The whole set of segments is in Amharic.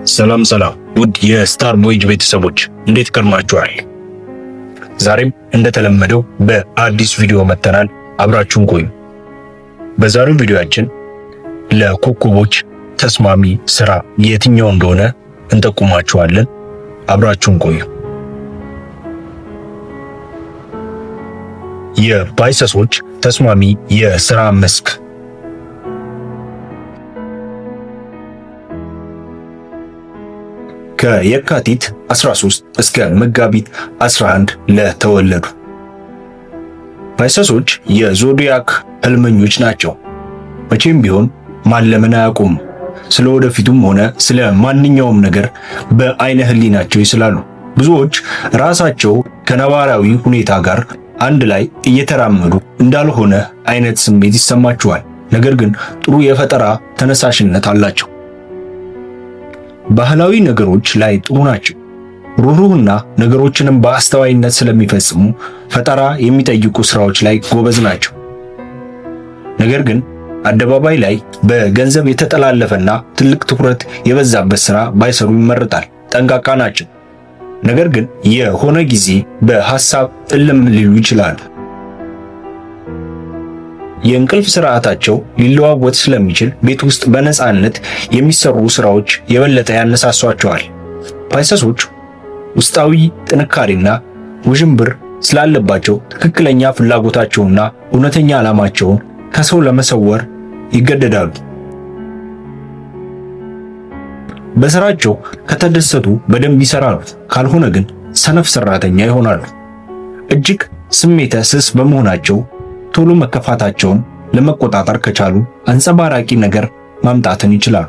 ሰላም ውድ የስታር ቮይጅ ቤተሰቦች እንዴት ከርማችኋል? ዛሬም እንደተለመደው በአዲስ ቪዲዮ መጥተናል። አብራችሁን ቆዩ። በዛሬው ቪዲዮአችን ለኮከቦች ተስማሚ ስራ የትኛው እንደሆነ እንጠቁማችኋለን። አብራችሁን ቆዩ። የፓይሰሶች ተስማሚ የስራ መስክ ከየካቲት 13 እስከ መጋቢት 11 ለተወለዱ ፓይሰሶች የዞዲያክ ህልመኞች ናቸው። መቼም ቢሆን ማለምን አያውቁም። ስለ ወደፊቱም ሆነ ስለ ማንኛውም ነገር በአይነ ህሊናቸው ይስላሉ። ብዙዎች ራሳቸው ከነባራዊ ሁኔታ ጋር አንድ ላይ እየተራመዱ እንዳልሆነ አይነት ስሜት ይሰማቸዋል። ነገር ግን ጥሩ የፈጠራ ተነሳሽነት አላቸው። ባህላዊ ነገሮች ላይ ጥሩ ናቸው። ሩህሩህና ነገሮችንም በአስተዋይነት ስለሚፈጽሙ ፈጠራ የሚጠይቁ ስራዎች ላይ ጎበዝ ናቸው። ነገር ግን አደባባይ ላይ በገንዘብ የተጠላለፈና ትልቅ ትኩረት የበዛበት ስራ ባይሰሩ ይመረጣል። ጠንቃቃ ናቸው። ነገር ግን የሆነ ጊዜ በሐሳብ እልም ሊሉ ይችላሉ። የእንቅልፍ ስርዓታቸው ሊለዋወጥ ስለሚችል ቤት ውስጥ በነፃነት የሚሰሩ ስራዎች የበለጠ ያነሳሷቸዋል። ፓይሰሶች ውስጣዊ ጥንካሬና ውዥንብር ስላለባቸው ትክክለኛ ፍላጎታቸውና እውነተኛ ዓላማቸውን ከሰው ለመሰወር ይገደዳሉ። በስራቸው ከተደሰቱ በደንብ ይሰራሉ፣ ካልሆነ ግን ሰነፍ ሰራተኛ ይሆናሉ። እጅግ ስሜተ ስስ በመሆናቸው ቶሎ መከፋታቸውን ለመቆጣጠር ከቻሉ አንጸባራቂ ነገር ማምጣትን ይችላሉ።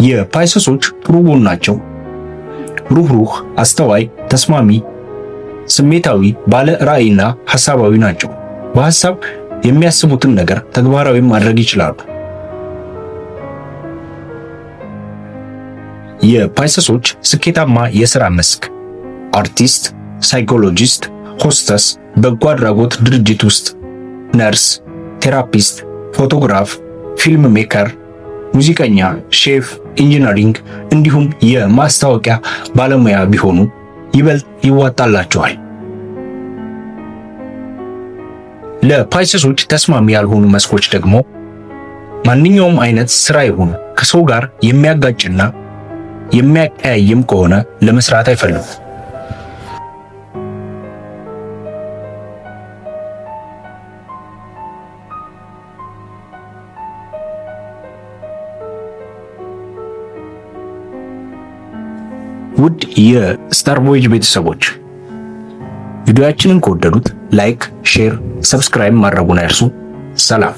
የፓይሰሶች ጥሩ ጎናቸው ሩህሩህ፣ አስተዋይ፣ ተስማሚ፣ ስሜታዊ፣ ባለ ራዕይና ሐሳባዊ ናቸው። በሐሳብ የሚያስቡትን ነገር ተግባራዊ ማድረግ ይችላሉ። የፓይሰሶች ስኬታማ የሥራ መስክ አርቲስት፣ ሳይኮሎጂስት፣ ሆስተስ፣ በጎ አድራጎት ድርጅት ውስጥ ነርስ፣ ቴራፒስት፣ ፎቶግራፍ፣ ፊልም ሜከር፣ ሙዚቀኛ፣ ሼፍ፣ ኢንጂነሪንግ እንዲሁም የማስታወቂያ ባለሙያ ቢሆኑ ይበልጥ ይዋጣላቸዋል። ለፓይሰሶች ተስማሚ ያልሆኑ መስኮች ደግሞ ማንኛውም አይነት ስራ ይሁን ከሰው ጋር የሚያጋጭና የሚያቀያይም ከሆነ ለመስራት አይፈልጉም። ውድ የስታር ቮይጅ ቤተሰቦች ቪዲዮአችንን ከወደዱት ላይክ፣ ሼር፣ ሰብስክራይብ ማድረጉን አይርሱ። ሰላም።